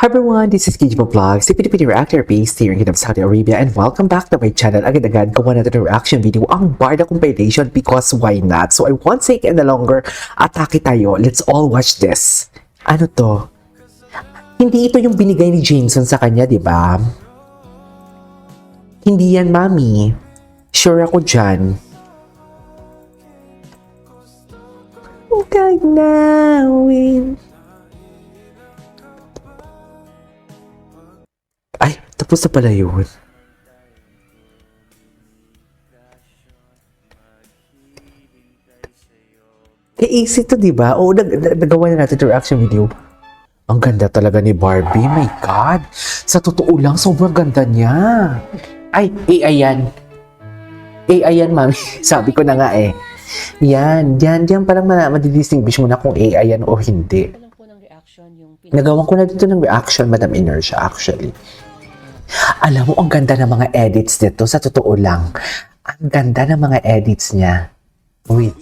Hi everyone, this is Kijibo Vlogs, si Pilipino reactor based here in Kingdom of Saudi Arabia, and welcome back to my channel. Agad-agad gawa natin ng reaction video ang Barda compilation because why not? So I won't take any longer, atake tayo. Let's all watch this. Ano to? Hindi ito yung binigay ni Jameson sa kanya, di ba? Hindi yan, mami. Sure ako dyan. Gagnawin. Ay, tapos na pala yun. Easy to, di ba? Oo, nagawa na natin yung reaction video. Ang ganda talaga ni Barbie. My God! Sa totoo lang, sobrang ganda niya. Ay, AI yan. AI yan, mami. Sabi ko na nga eh. Yan parang madidistinguish mo na kung AI yan o hindi. Nagawan ko na dito ng reaction, Madam Inertia, actually. Alam mo, ang ganda ng mga edits dito, sa totoo lang. Ang ganda ng mga edits niya. Wait.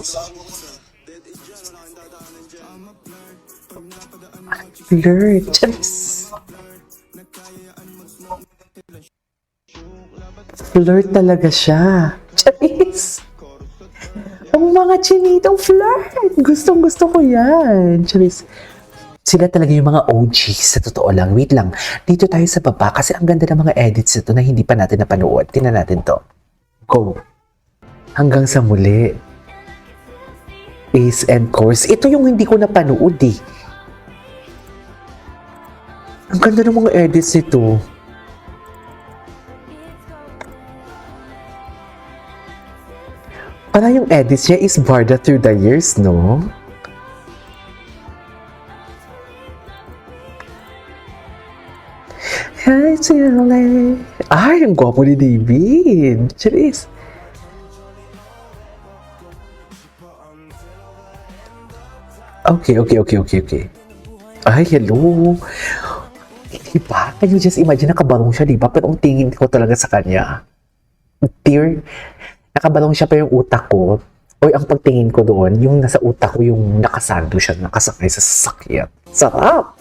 Flirt. Flirt talaga siya. Charis. Ang mga chinitong flirt. Gustong-gusto ko yan. Charis. Sila talaga yung mga OGs, sa totoo lang. Wait lang, dito tayo sa baba kasi ang ganda ng mga edits ito na hindi pa natin napanood. Tingnan natin to. Go. Hanggang sa muli. Ace and Course. Ito yung hindi ko napanood eh. Ang ganda ng mga edits nito. Para yung edits niya is Barda through the years, no? Ay, ang gwapo ni David. Charis. Okay. Ay, hello. Diba? Can you just imagine, nakabalong siya, diba? Pero ang tingin ko talaga sa kanya. Dear, nakabalong siya pa yung utak ko. O ang pagtingin ko doon, yung nasa utak ko, yung nakasando siya, nakasakay sa sasakyan. Sarap!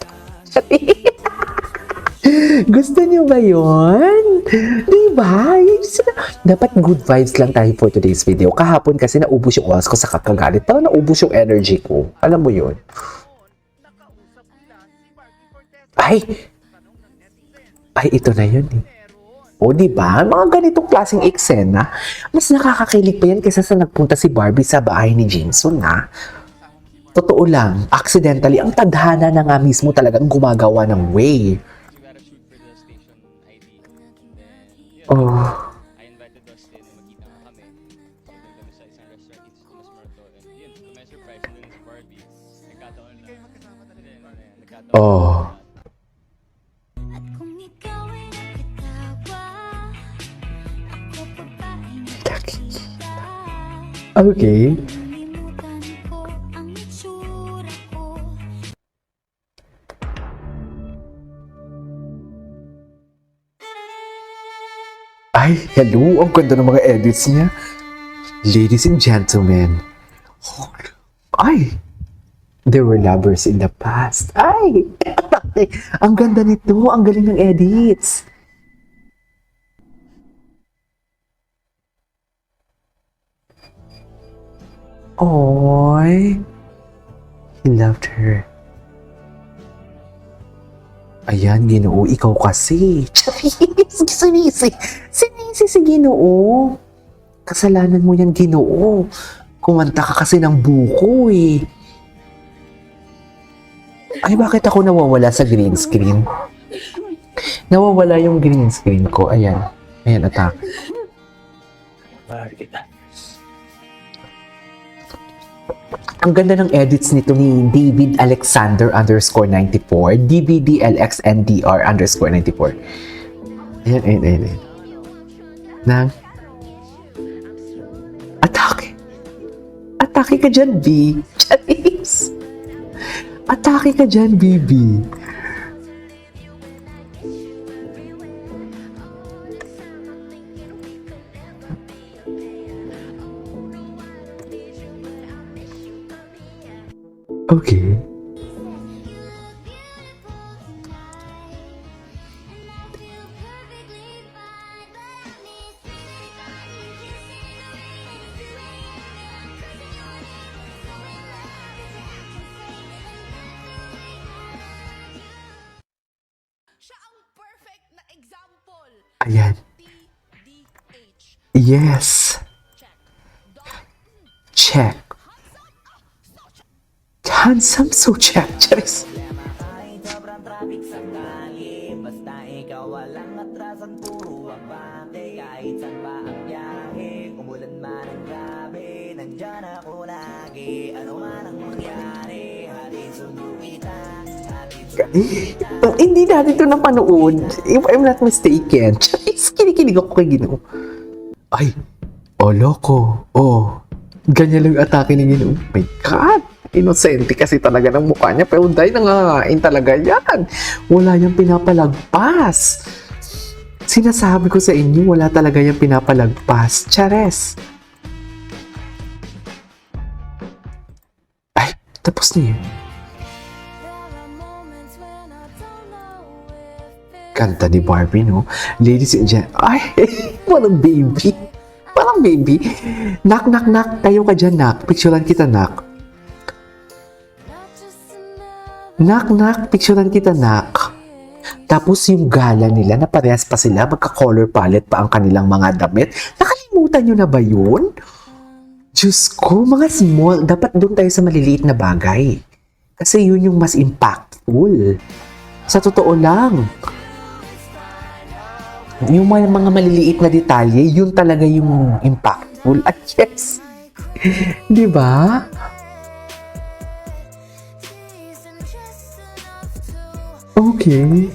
Gusto niyo ba yun? Diba? Dapat good vibes lang tayo for today's video. Kahapon kasi naubos yung oras ko sa kakagalit. Parang naubos yung energy ko. Alam mo yun? Ay, ito na yun eh. O, diba? Mga ganitong klaseng eksena, mas nakakakilig pa yan kaysa sa nagpunta si Barbie sa bahay ni Jameson, ha? Totoo lang, accidentally, ang tadhana na nga mismo talagang gumagawa ng way. Oh. I invited Dustin na magkita nga kami. Doon kami sa isang restaurant dito sa Tomas Marto. And yun, to my surprise, nandun si Barbie. Nagkataon na. Nagkataon Oh. At kung ikaw ay nakatawa, ako pa ba ay nakikita? Okay. Nalimutan ko ang itsura ko. Ay, hello! Ang ganda ng mga edits niya. Ladies and gentlemen. Ay! There were lovers in the past. Ay! Ang ganda nito. Ang galing ng edits. Oy! He loved her. Ayan, Ginoo, ikaw kasi. Sinisi si Ginoo. Kasalanan mo yan, Ginoo. Kumanta ka kasi ng buko eh. Ay, bakit ako nawawala sa green screen? Nawawala yung green screen ko. Ayan. Ayan, attack. Ang ganda ng edits nito ni David Alexander _94, DBDLXNDR _94. Ayan. Nang atake. Atake ka dyan, B. Charis. Atake ka dyan, BB. Okay. Ayan. Yes. Check. Handsome, so check. Charis. Sobrang traffic sa kalye. Basta ikaw walang atrasan, puro abante. Kahit saan pa ang biyahe, umulan man ang grabe, nandyan ako lagi. Ano man ang mangyari, hatid sundo kita. Hindi natin ito napanood. If I'm not mistaken. Charis, kinikilig ako kay Ginoo. Ay, loko. Ganyan lang yung atake ni Ginoo. My God. Inosente kasi talaga ng mukha niya, pero dahil nangangain talaga yan. Wala niyang pinapalagpas. Sinasabi ko sa inyo, wala talaga yung pinapalagpas. Chares. Ay, tapos na yun. Kanta ni Barbie, no? Ladies and gentlemen. Ay, parang baby. Parang baby. Knock, knock, knock. Tayo ka dyan, knock. Picturean kita, knock. Knock, knock. Picturean kita, knock. Tapos yung gala nila, na parehas pa sila, magka-color palette pa ang kanilang mga damit. Nakalimutan nyo na ba yun? Diyos ko, mga small. Dapat doon tayo sa maliliit na bagay. Kasi yun yung mas impactful. Sa totoo lang. Yung mga maliliit na detalye, yun talaga yung impactful. At yes. Di ba? Okay.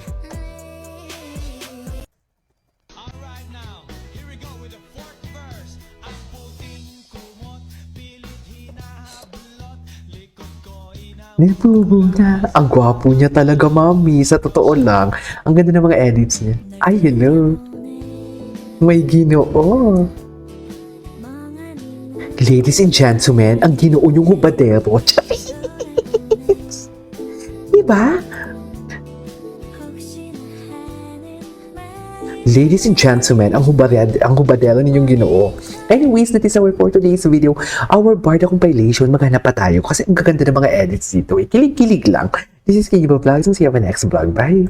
Nipubo na. Ang gwapo niya talaga, mami. Sa totoo lang. Ang ganda ng mga edits niya. Ay, hello. May Ginoo. Ladies and gentlemen, ang Ginoo yung hubadero. Diba? Ladies and gentlemen, ang hubadero ninyong Ginoo. Anyways, that is our for today's video. Our Barda compilation, maghanap pa tayo kasi ang gaganda ng mga edits dito. Kilig-kilig lang. This is Kigiba Vlogs and see you on the next vlog. Bye!